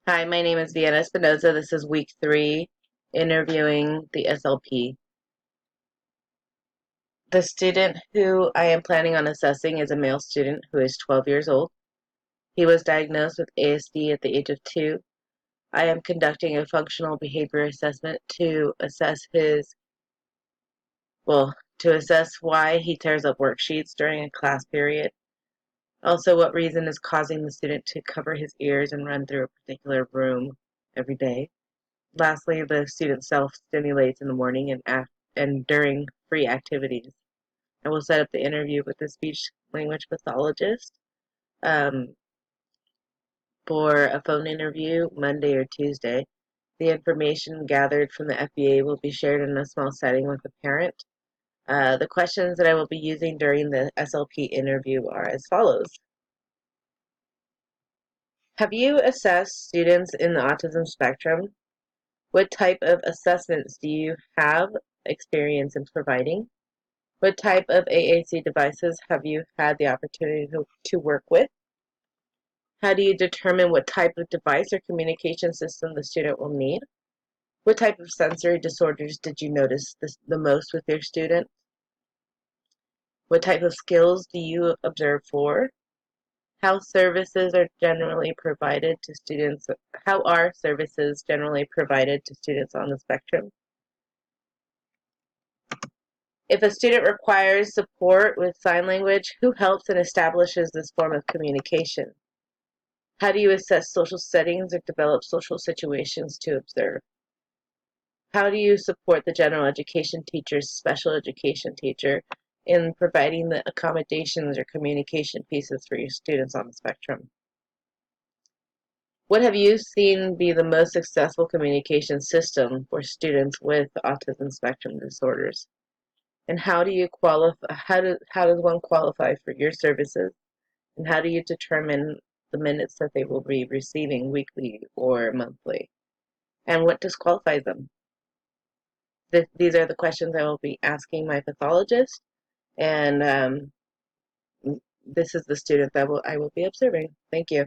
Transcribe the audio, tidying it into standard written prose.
Hi, my name is Vienna Espinoza. This is week 3, interviewing the SLP. The student who I am planning on assessing is a male student who is 12 years old. He was diagnosed with ASD at the age of 2. I am conducting a functional behavior assessment to assess to assess why he tears up worksheets during a class period. Also, what reason is causing the student to cover his ears and run through a particular room every day. Lastly, the student self-stimulates in the morning and during free activities. I will set up the interview with the speech language pathologist um, for a phone interview Monday or Tuesday. The information gathered from the FBA will be shared in a small setting with the parent. The questions that I will be using during the SLP interview are as follows. Have you assessed students in the autism spectrum? What type of assessments do you have experience in providing? What type of AAC devices have you had the opportunity to work with? How do you determine what type of device or communication system the student will need? What type of sensory disorders did you notice the most with your student? What type of skills do you observe for? How services are generally provided to students? How are services generally provided to students on the spectrum? If a student requires support with sign language, who helps and establishes this form of communication? How do you assess social settings or develop social situations to observe? How do you support the general education teacher's special education teacher in providing the accommodations or communication pieces for your students on the spectrum? What have you seen be the most successful communication system for students with autism spectrum disorders? And how do you qualify? How does one qualify for your services? And how do you determine the minutes that they will be receiving weekly or monthly? And what disqualifies them? These are the questions I will be asking my pathologist, and this is the student that I will be observing. Thank you.